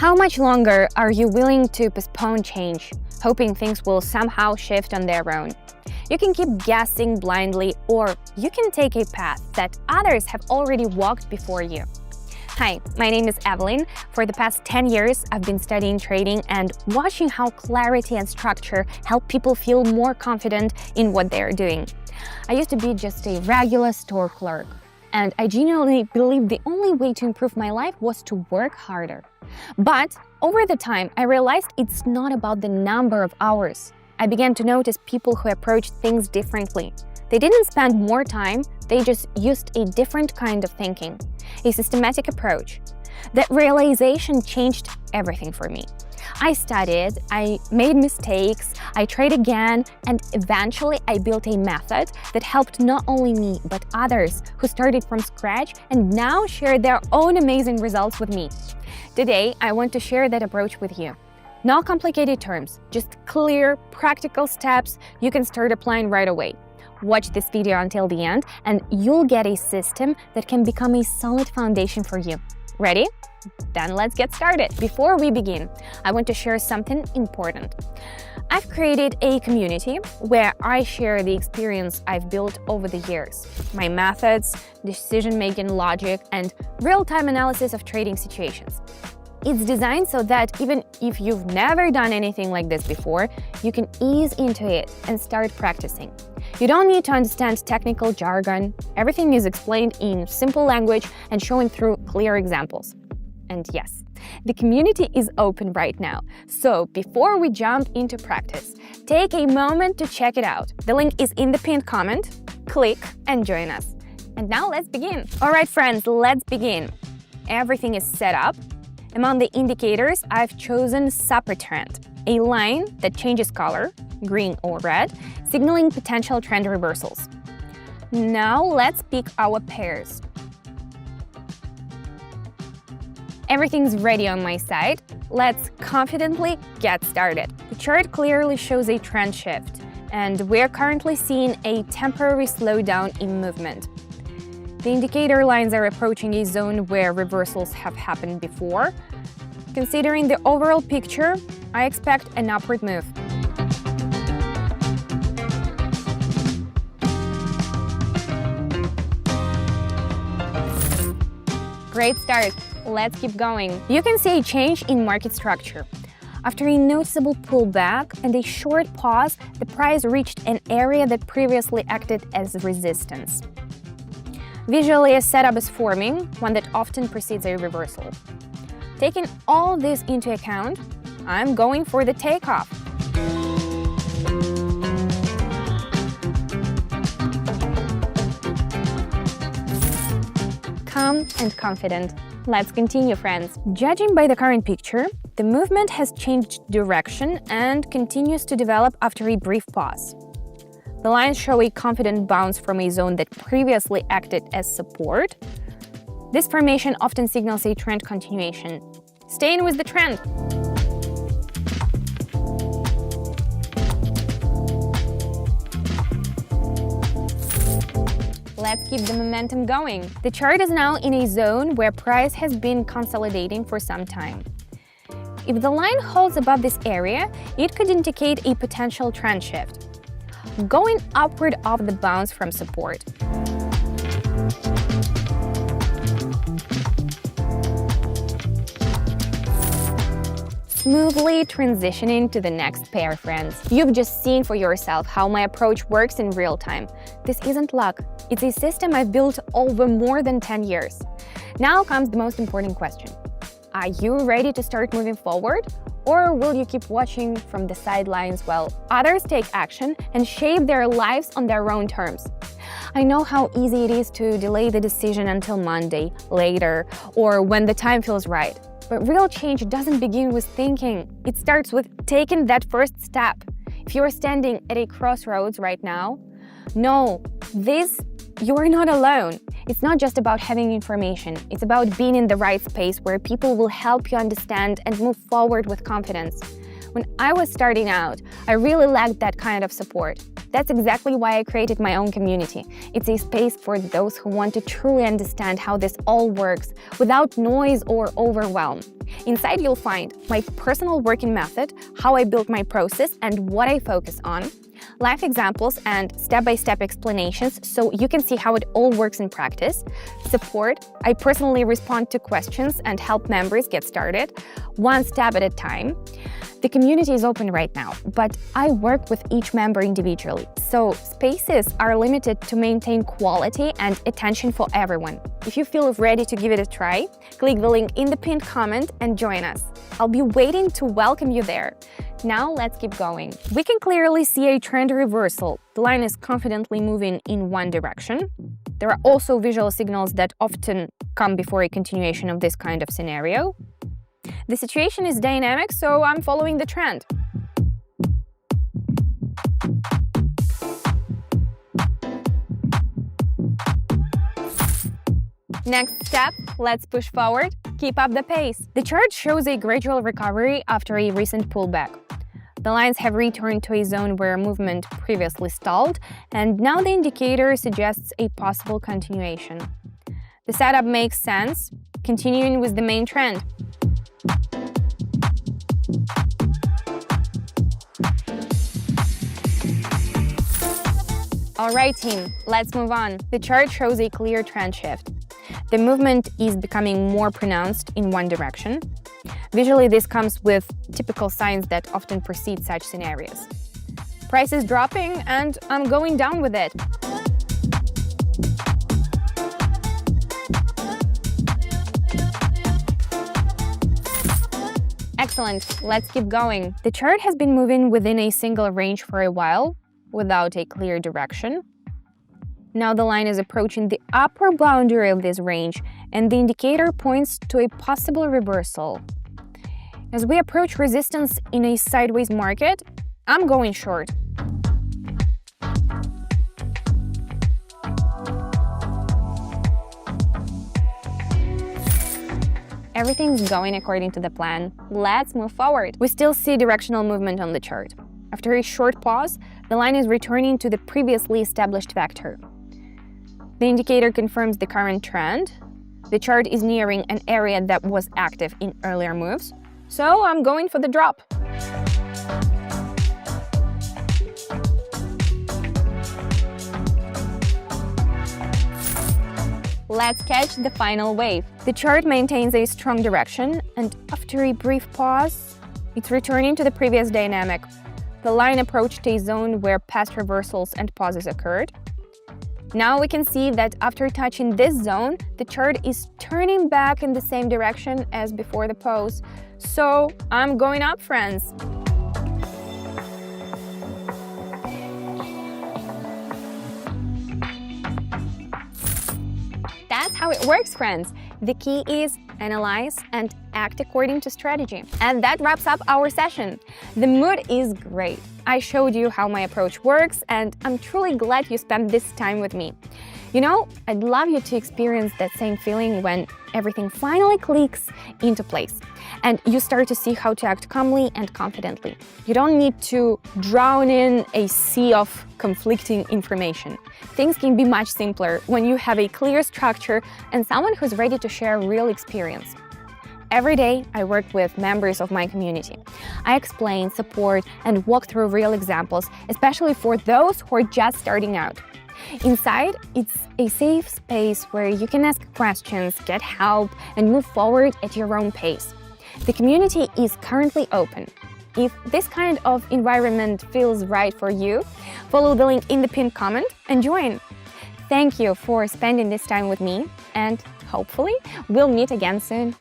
How much longer are you willing to postpone change, hoping things will somehow shift on their own? You can keep guessing blindly, or you can take a path that others have already walked before you. Hi, my name is Evelyn. For the past 10 years, I've been studying trading and watching how clarity and structure help people feel more confident in what they are doing. I used to be just a regular store clerk, and I genuinely believed the only way to improve my life was to work harder. But over the time, I realized it's not about the number of hours. I began to notice people who approached things differently. They didn't spend more time, they just used a different kind of thinking, a systematic approach. That realization changed everything for me. I studied, I made mistakes, I tried again, and eventually I built a method that helped not only me, but others who started from scratch and now share their own amazing results with me. Today, I want to share that approach with you. No complicated terms, just clear, practical steps you can start applying right away. Watch this video until the end, and you'll get a system that can become a solid foundation for you. Ready? Then let's get started. Before we begin, I want to share something important. I've created a community where I share the experience I've built over the years, my methods, decision-making logic, and real-time analysis of trading situations. It's designed so that even if you've never done anything like this before, you can ease into it and start practicing. You don't need to understand technical jargon. Everything is explained in simple language and shown through clear examples. And yes, the community is open right now. So before we jump into practice, take a moment to check it out. The link is in the pinned comment. Click and join us. And now let's begin. All right, friends, let's begin. Everything is set up. Among the indicators, I've chosen Super Trend, a line that changes color, green or red, signaling potential trend reversals. Now let's pick our pairs. Everything's ready on my side. Let's confidently get started. The chart clearly shows a trend shift, and we're currently seeing a temporary slowdown in movement. The indicator lines are approaching a zone where reversals have happened before. Considering the overall picture, I expect an upward move. Great start. Let's keep going. You can see a change in market structure. After a noticeable pullback and a short pause, the price reached an area that previously acted as resistance. Visually, a setup is forming, one that often precedes a reversal. Taking all this into account, I'm going for the takeoff. Calm and confident. Let's continue, friends. Judging by the current picture, the movement has changed direction and continues to develop after a brief pause. The lines show a confident bounce from a zone that previously acted as support. This formation often signals a trend continuation. Staying with the trend. Let's keep the momentum going. The chart is now in a zone where price has been consolidating for some time. If the line holds above this area, it could indicate a potential trend shift, going upward off the bounce from support. Smoothly transitioning to the next pair, friends. You've just seen for yourself how my approach works in real time. This isn't luck. It's a system I've built over more than 10 years. Now comes the most important question. Are you ready to start moving forward? Or will you keep watching from the sidelines while others take action and shape their lives on their own terms? I know how easy it is to delay the decision until Monday, later, or when the time feels right. But real change doesn't begin with thinking. It starts with taking that first step. If you're standing at a crossroads right now, know this, you're not alone. It's not just about having information. It's about being in the right space where people will help you understand and move forward with confidence. When I was starting out, I really lacked that kind of support. That's exactly why I created my own community. It's a space for those who want to truly understand how this all works without noise or overwhelm. Inside you'll find my personal working method, how I build my process and what I focus on, live examples and step-by-step explanations so you can see how it all works in practice, support, I personally respond to questions and help members get started, one step at a time. The community is open right now, but I work with each member individually, so spaces are limited to maintain quality and attention for everyone. If you feel ready to give it a try, click the link in the pinned comment and join us. I'll be waiting to welcome you there. Now let's keep going. We can clearly see a trend reversal. The line is confidently moving in one direction. There are also visual signals that often come before a continuation of this kind of scenario. The situation is dynamic, so I'm following the trend. Next step, let's push forward, keep up the pace. The chart shows a gradual recovery after a recent pullback. The lines have returned to a zone where movement previously stalled, and now the indicator suggests a possible continuation. The setup makes sense, continuing with the main trend. Alright team, let's move on. The chart shows a clear trend shift. The movement is becoming more pronounced in one direction. Visually, this comes with typical signs that often precede such scenarios. Price is dropping and I'm going down with it. Excellent, let's keep going. The chart has been moving within a single range for a while, without a clear direction. Now the line is approaching the upper boundary of this range, and the indicator points to a possible reversal. As we approach resistance in a sideways market, I'm going short. Everything's going according to the plan. Let's move forward. We still see directional movement on the chart. After a short pause, the line is returning to the previously established vector. The indicator confirms the current trend. The chart is nearing an area that was active in earlier moves, so I'm going for the drop. Let's catch the final wave. The chart maintains a strong direction, and after a brief pause, it's returning to the previous dynamic. The line approached a zone where past reversals and pauses occurred. Now we can see that after touching this zone, the chart is turning back in the same direction as before the pause. So I'm going up, friends. That's how it works, friends. The key is analyze and act according to strategy. And that wraps up our session. The mood is great. I showed you how my approach works, and I'm truly glad you spent this time with me. You know, I'd love you to experience that same feeling when everything finally clicks into place and you start to see how to act calmly and confidently. You don't need to drown in a sea of conflicting information. Things can be much simpler when you have a clear structure and someone who's ready to share real experience. Every day, I work with members of my community. I explain, support, and walk through real examples, especially for those who are just starting out. Inside, it's a safe space where you can ask questions, get help, and move forward at your own pace. The community is currently open. If this kind of environment feels right for you, follow the link in the pinned comment and join. Thank you for spending this time with me, and hopefully we'll meet again soon.